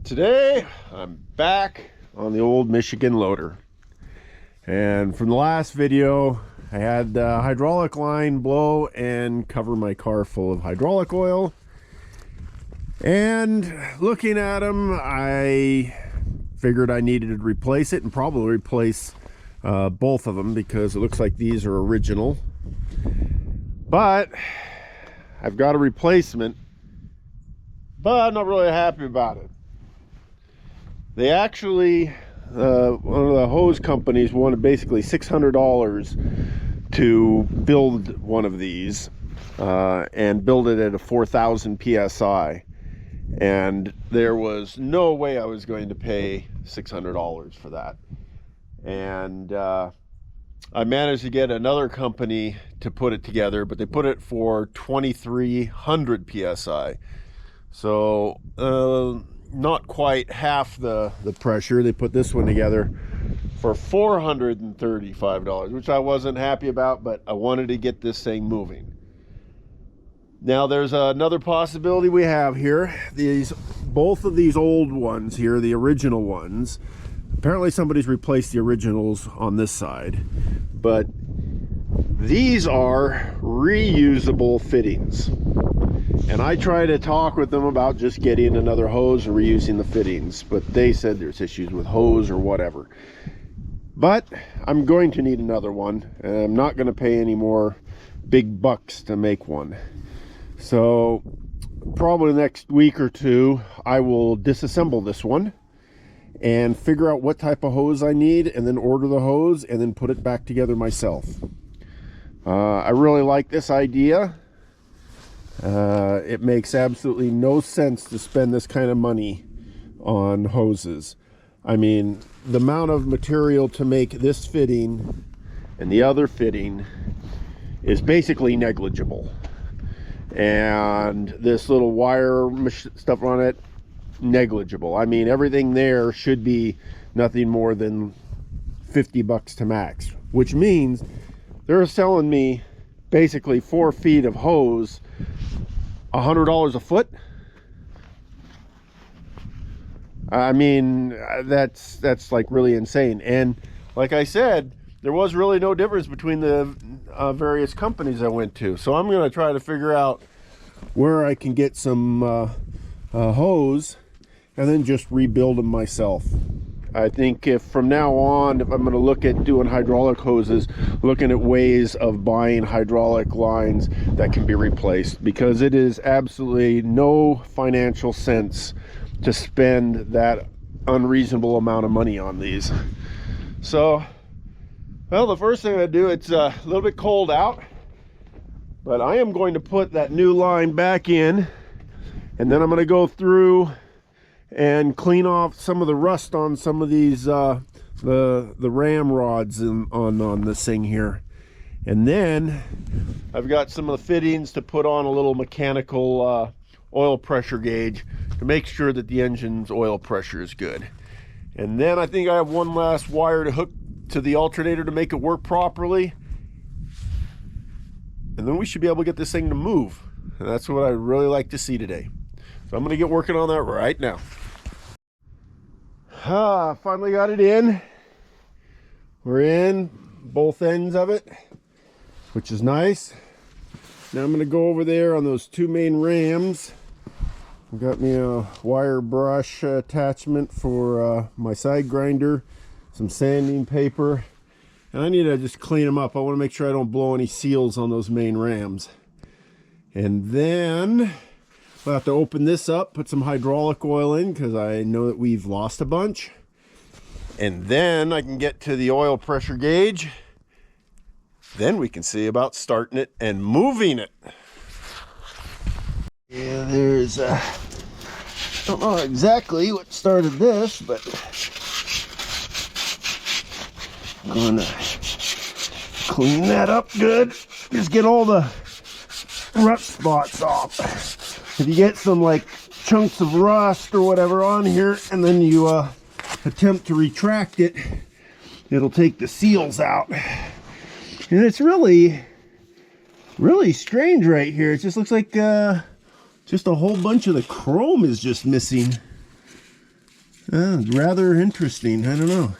Today I'm back on the old Michigan loader, and from the last video I had the hydraulic line blow and cover my car full of hydraulic oil. And looking at them, I figured I needed to replace it and probably replace both of them because it looks like these are original. But I've got a replacement, but I'm not really happy about it. They actually, one of the hose companies wanted basically $600 to build one of these and build it at a 4,000 PSI. And there was no way I was going to pay $600 for that. And I managed to get another company to put it together, but they put it for 2,300 PSI. So not quite half the pressure. They put this one together for $435, which I wasn't happy about, but I wanted to get this thing moving. Now there's another possibility we have here. Both of these old ones here, the original ones, apparently somebody's replaced the originals on this side, but these are reusable fittings. And I try to talk with them about just getting another hose and reusing the fittings, but they said there's issues with hose or whatever. But I'm going to need another one, and I'm not going to pay any more big bucks to make one. So probably the next week or two, I will disassemble this one and figure out what type of hose I need, and then order the hose and then put it back together myself. I really like this idea. It makes absolutely no sense to spend this kind of money on hoses. I mean, the amount of material to make this fitting and the other fitting is basically negligible. And this little wire stuff on it, negligible. I mean, everything there should be nothing more than 50 bucks to max, which means they're selling me basically 4 feet of hose, $100 a foot. I mean, that's like really insane. And like I said, there was really no difference between the various companies I went to. So I'm going to try to figure out where I can get some hose and then just rebuild them myself. I think if from now on, if I'm going to look at doing hydraulic hoses, looking at ways of buying hydraulic lines that can be replaced, because it is absolutely no financial sense to spend that unreasonable amount of money on these. So, well, the first thing I do, it's a little bit cold out, but I am going to put that new line back in, and then I'm going to go through and clean off some of the rust on some of these the ram rods on this thing here. And then I've got some of the fittings to put on a little mechanical oil pressure gauge to make sure that the engine's oil pressure is good. And then I think I have one last wire to hook to the alternator to make it work properly, and then we should be able to get this thing to move. And that's what I really like to see today. So I'm going to get working on that right now. Finally got it in. We're in both ends of it, which is nice. Now I'm going to go over there on those two main rams. I've got me a wire brush attachment for my side grinder, some sanding paper, and I need to just clean them up. I want to make sure I don't blow any seals on those main rams. And then we'll have to open this up, put some hydraulic oil in, because I know that we've lost a bunch. And then I can get to the oil pressure gauge. Then we can see about starting it and moving it. Yeah, there's I don't know exactly what started this, but I'm gonna clean that up good. Just get all the rust spots off. If you get some like chunks of rust or whatever on here, and then you attempt to retract it, it'll take the seals out. And it's really strange right here. It just looks like just a whole bunch of the chrome is just missing. Rather interesting. I don't know.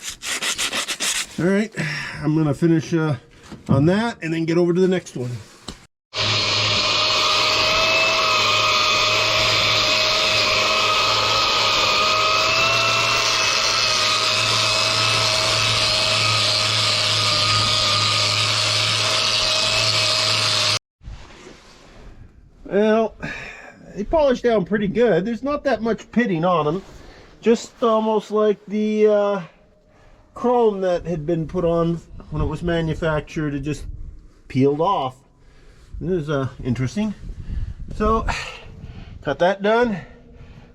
All right, I'm gonna finish on that and then get over to the next one. Well, they polished down pretty good. There's not that much pitting on them. Just almost like the chrome that had been put on when it was manufactured. It just peeled off. This is interesting. So, got that done.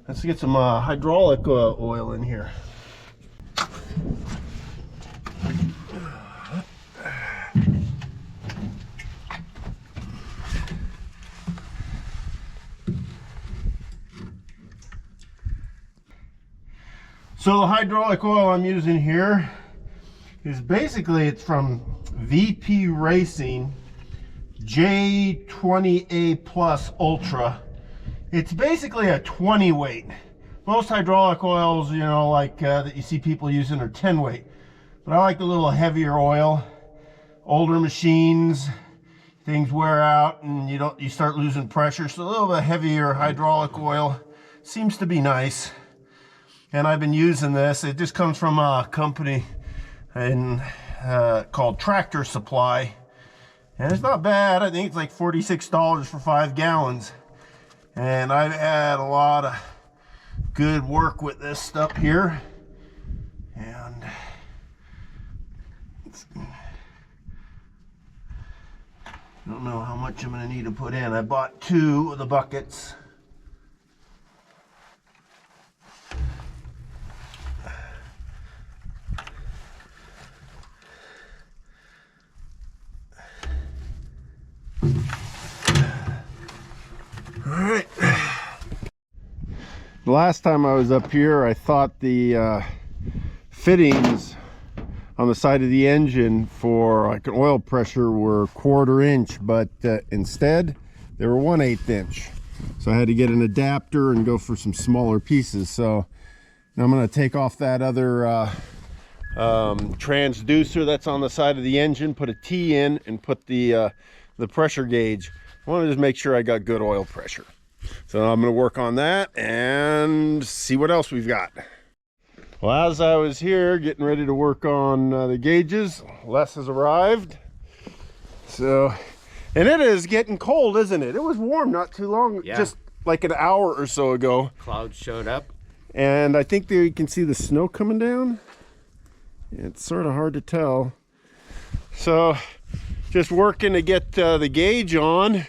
Let's get some hydraulic oil in here. So the hydraulic oil I'm using here is basically, it's from VP Racing J20A Plus Ultra. It's basically a 20 weight. Most hydraulic oils, you know, like that you see people using are 10 weight. But I like a little heavier oil. Older machines, things wear out and you start losing pressure. So a little bit heavier hydraulic oil seems to be nice. And I've been using this. It just comes from a company called Tractor Supply. And it's not bad. I think it's like $46 for 5 gallons. And I've had a lot of good work with this stuff here. And I don't know how much I'm going to need to put in. I bought 2 of the buckets. Alright. The last time I was up here, I thought the fittings on the side of the engine for like an oil pressure were 1/4 inch, but instead they were 1/8 inch. So I had to get an adapter and go for some smaller pieces. So now I'm going to take off that other transducer that's on the side of the engine, put a T in, and put the pressure gauge. I want to just make sure I got good oil pressure. So I'm going to work on that and see what else we've got. Well, as I was here getting ready to work on the gauges, Les has arrived. So, and it is getting cold, isn't it? It was warm not too long, just like an hour or so ago. Clouds showed up. And I think there you can see the snow coming down. It's sort of hard to tell. So, just working to get the gauge on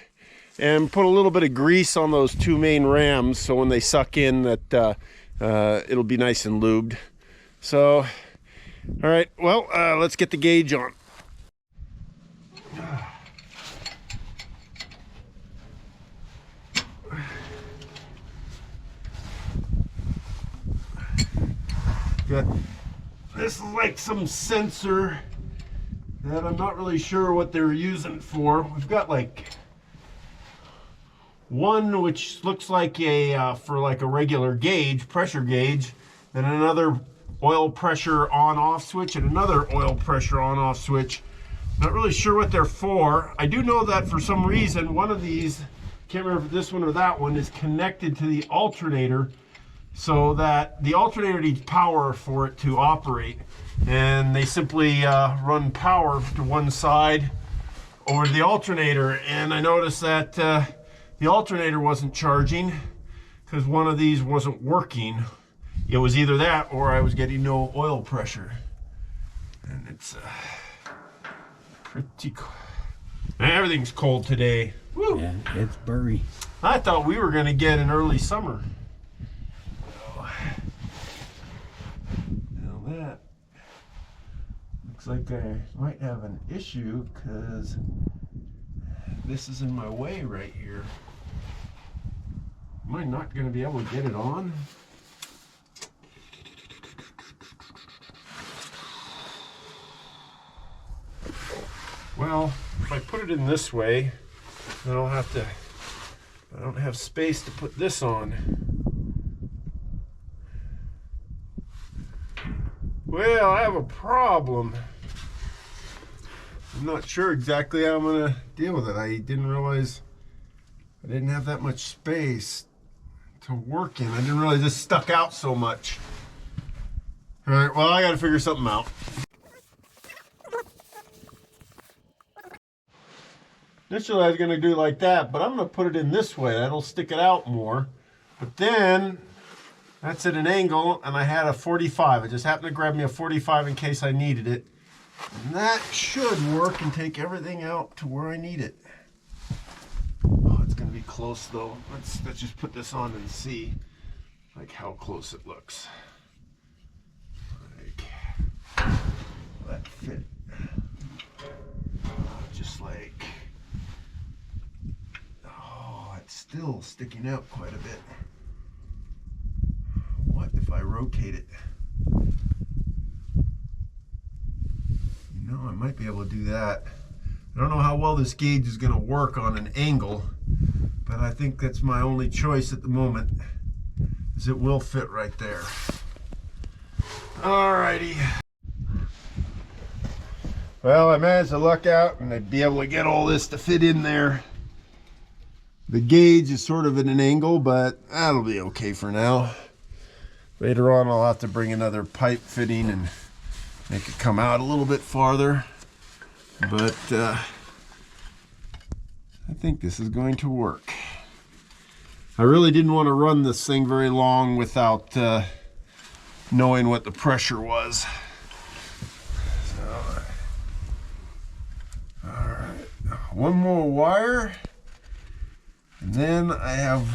and put a little bit of grease on those 2 main rams so when they suck in that it'll be nice and lubed. So, all right, well, let's get the gauge on. This is like some sensor that I'm not really sure what they're using it for. We've got like one which looks like a for like a regular gauge, pressure gauge, and another oil pressure on-off switch and another oil pressure on-off switch. Not really sure what they're for. I do know that for some reason one of these, can't remember if this one or that one, is connected to the alternator so that the alternator needs power for it to operate. And they simply run power to one side over to the alternator. And I noticed that the alternator wasn't charging because one of these wasn't working. It was either that or I was getting no oil pressure. And it's pretty cold. Everything's cold today. Woo. Yeah, it's burry. I thought we were going to get an early summer. Now that looks like I might have an issue because this is in my way right here. Am I not going to be able to get it on? Well, if I put it in this way, then I'll have to, I don't have space to put this on. Well, I have a problem. I'm not sure exactly how I'm gonna deal with it. I didn't realize I didn't have that much space to work in. I didn't realize this stuck out so much. All right, well, I gotta figure something out. Initially, I was gonna do like that, but I'm gonna put it in this way. That'll stick it out more. But then, that's at an angle, and I had a 45. I just happened to grab me a 45 in case I needed it. And that should work and take everything out to where I need it. Oh, it's gonna be close though. Let's just put this on and see like how close it looks. Like that fit. Just like, oh, it's still sticking out quite a bit. What if I rotate it? I might be able to do that. I don't know how well this gauge is going to work on an angle, but I think that's my only choice at the moment, is it will fit right there. Alrighty. Well, I managed to luck out and I'd be able to get all this to fit in there. The gauge is sort of at an angle, but that'll be okay for now. Later on, I'll have to bring another pipe fitting and make it come out a little bit farther, but I think this is going to work. I really didn't want to run this thing very long without knowing what the pressure was. So, all right, one more wire, and then I have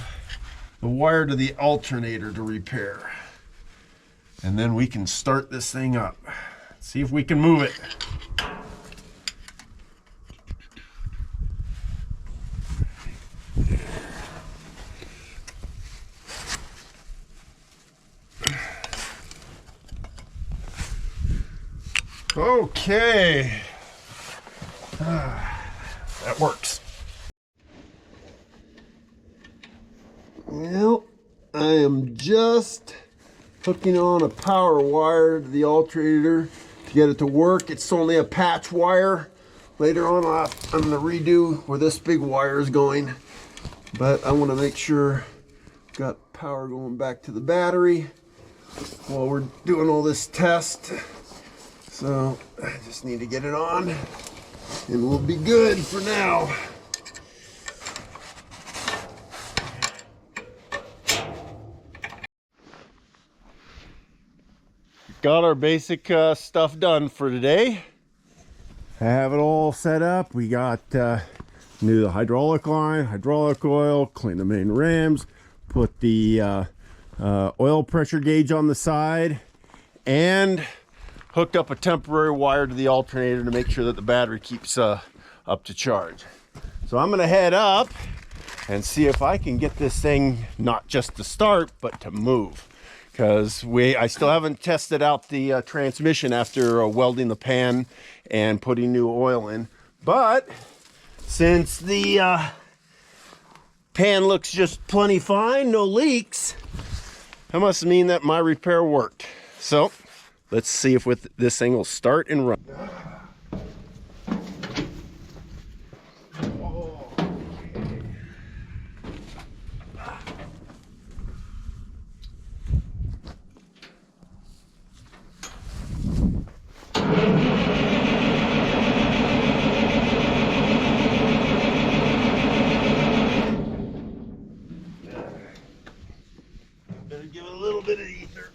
the wire to the alternator to repair, and then we can start this thing up. See if we can move it. Okay. That works. Well, I am just hooking on a power wire to the alternator to get it to work. It's only a patch wire. Later on, I'm going to redo where this big wire is going, but I want to make sure I've got power going back to the battery while we're doing all this test. So I just need to get it on and we'll be good for now. Got our basic stuff done for today. I have it all set up. We got new the hydraulic line, hydraulic oil, clean the main rams, put the oil pressure gauge on the side, and hooked up a temporary wire to the alternator to make sure that the battery keeps up to charge. So I'm gonna head up and see if I can get this thing not just to start, but to move. Because I still haven't tested out the transmission after welding the pan and putting new oil in. But since the pan looks just plenty fine, no leaks, that must mean that my repair worked. So let's see if this thing will start and run. Better give it a little bit of ether.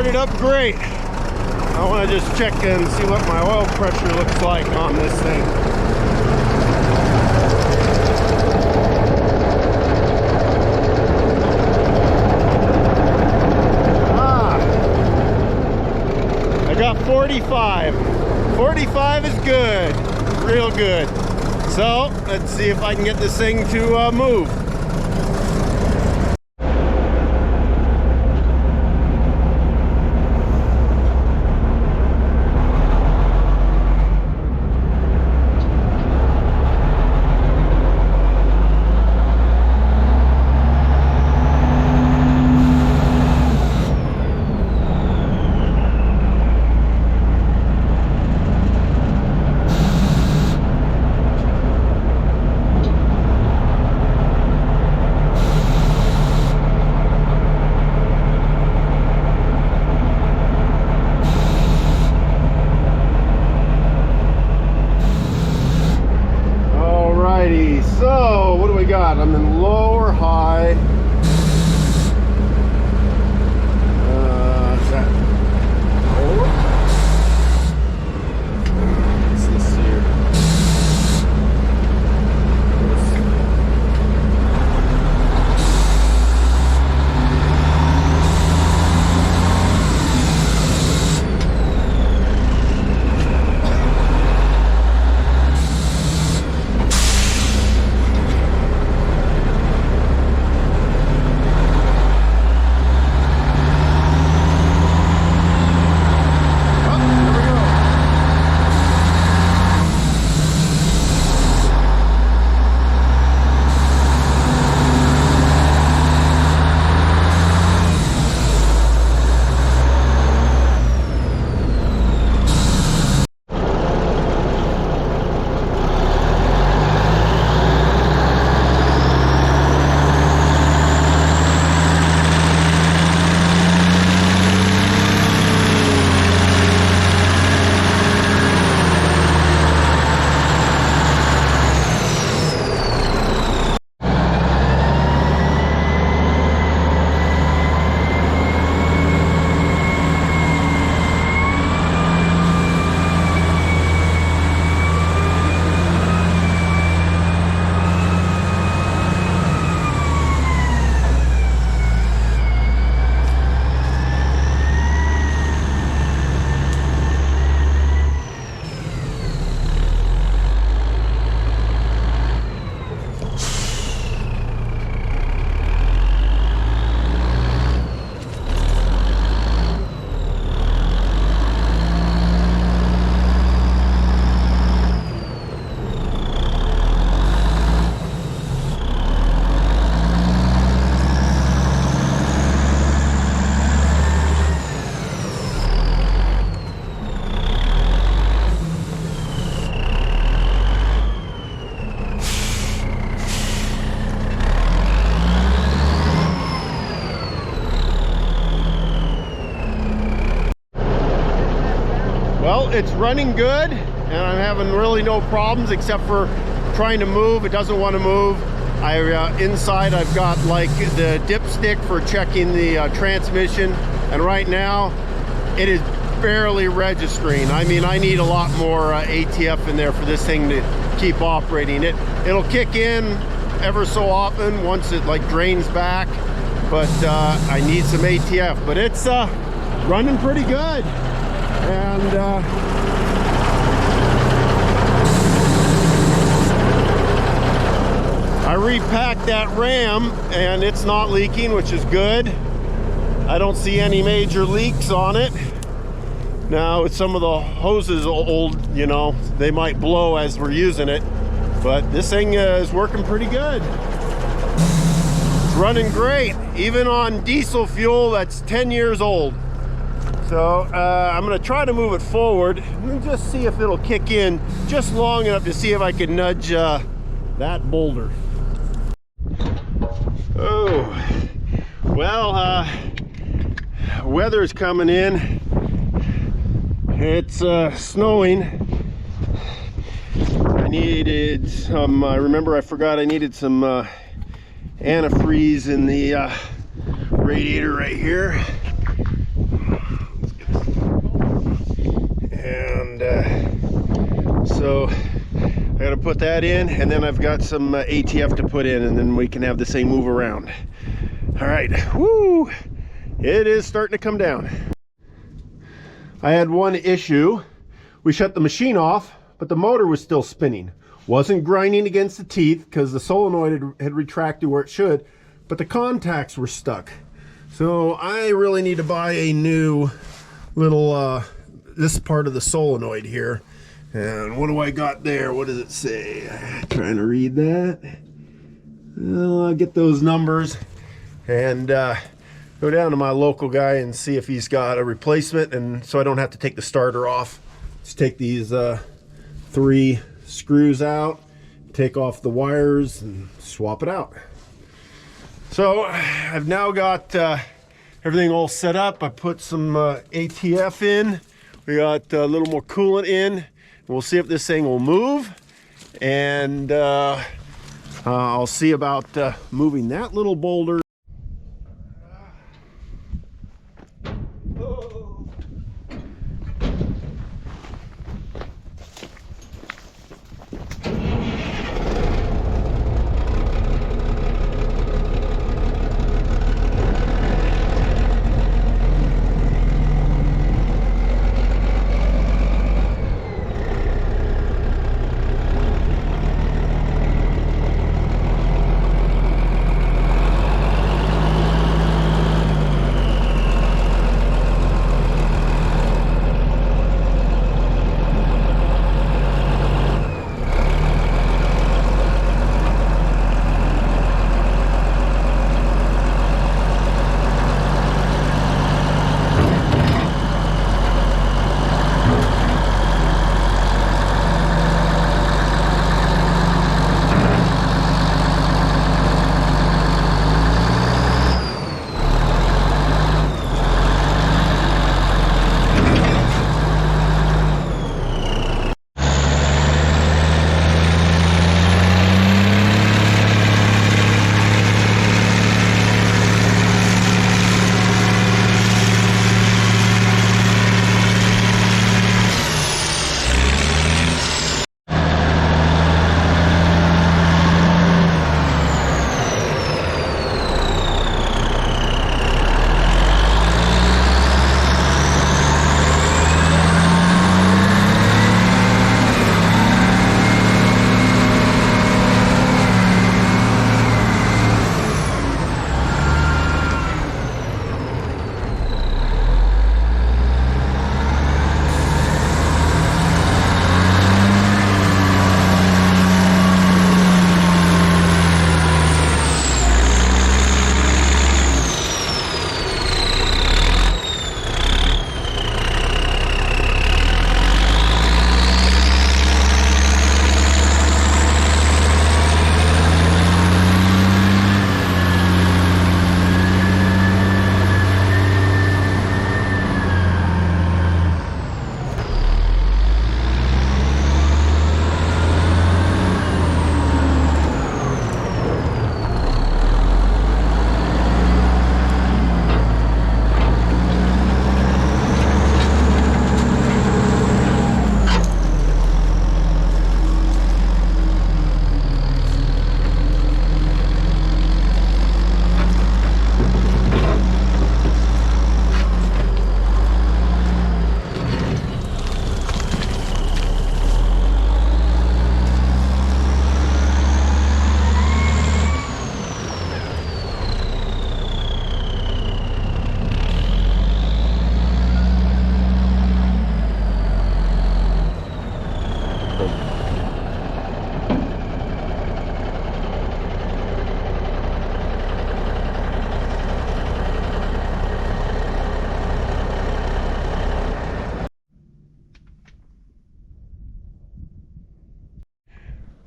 started up great. I want to just check and see what my oil pressure looks like on this thing. I got 45. 45 is good, real good. So let's see if I can get this thing to move. So what do we got? I'm in low or high? Is that lower? What's this here? Well, it's running good, and I'm having really no problems except for trying to move. It doesn't want to move. Inside I've got like the dipstick for checking the transmission, and right now it is barely registering. I mean, I need a lot more ATF in there for this thing to keep operating. It'll kick in ever so often once it like drains back, but I need some ATF. But it's running pretty good. And I repacked that ram and it's not leaking, which is good. I don't see any major leaks on it. Now, with some of the hoses old, you know, they might blow as we're using it, but this thing is working pretty good. It's running great, even on diesel fuel that's 10 years old. So I'm going to try to move it forward and just see if it'll kick in just long enough to see if I can nudge that boulder. Oh, well, weather's coming in. It's snowing. I needed some, I remember I forgot I needed some antifreeze in the radiator right here. So I got to put that in, and then I've got some ATF to put in, and then we can have this thing move around. All right, whoo, it is starting to come down. I had one issue. We shut the machine off, but the motor was still spinning. Wasn't grinding against the teeth because the solenoid had retracted where it should, but the contacts were stuck. So I really need to buy a new little, this part of the solenoid here. And what do I got there? What does it say? Trying to read that. I'll get those numbers and go down to my local guy and see if he's got a replacement, and so I don't have to take the starter off. Just take these 3 screws out, take off the wires, and swap it out. So I've now got everything all set up. I put some ATF in. We got a little more coolant in. We'll see if this thing will move, and I'll see about moving that little boulder.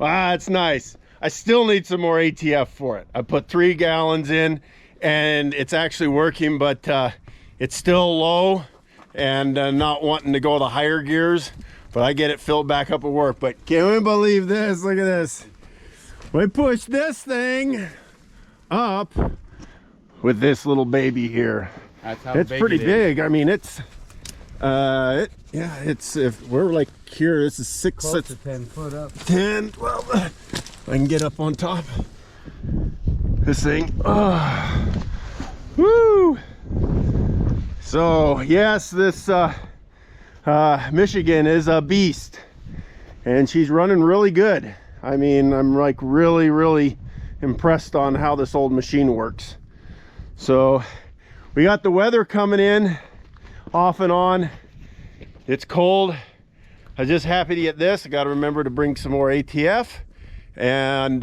Ah, it's nice. I still need some more ATF for it. I put 3 gallons in and it's actually working, but it's still low and not wanting to go the higher gears, but I get it filled back up at work. But can we believe this? Look at this. We push this thing up with this little baby here. That's how it's big pretty it is. big. I mean, it's It's if we're like here, this is 6, Close to 10 foot up. 10, 12. I can get up on top. This thing. Woo! So yes, this Michigan is a beast, and she's running really good. I mean, I'm like really impressed on how this old machine works. So we got the weather coming in off and on. It's cold. I'm just happy to get this. I got to remember to bring some more ATF and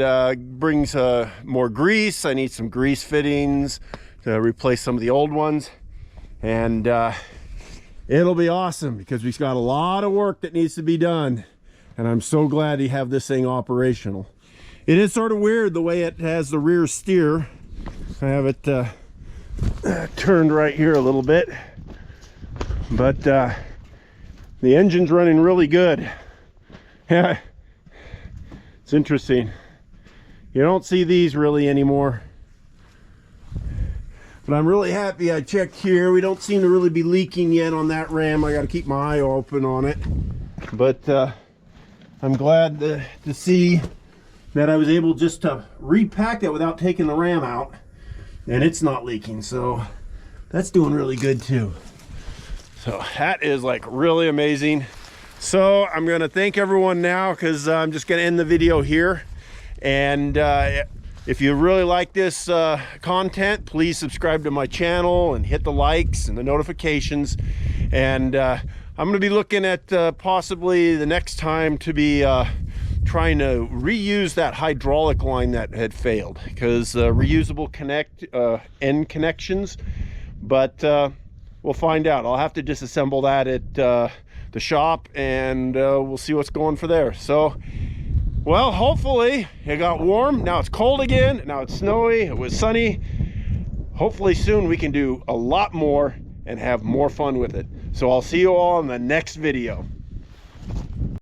bring some more grease. I need some grease fittings to replace some of the old ones, and it'll be awesome because we've got a lot of work that needs to be done, and I'm so glad to have this thing operational. It is sort of weird the way it has the rear steer. I have it turned right here a little bit, but the engine's running really good. Yeah, it's interesting. You don't see these really anymore, but I'm really happy I checked here. We don't seem to really be leaking yet on that ram. I got to keep my eye open on it, but I'm glad to see that I was able just to repack it without taking the ram out, and it's not leaking, so that's doing really good too. So that is like really amazing. So I'm going to thank everyone now, because I'm just going to end the video here. And if you really like this content, please subscribe to my channel and hit the likes and the notifications. And I'm going to be looking at possibly the next time to be trying to reuse that hydraulic line that had failed, because reusable end connections, but we'll find out. I'll have to disassemble that at the shop, and we'll see what's going for there. So, well, hopefully it got warm. Now it's cold again. Now it's snowy. It was sunny. Hopefully soon we can do a lot more and have more fun with it. So I'll see you all in the next video.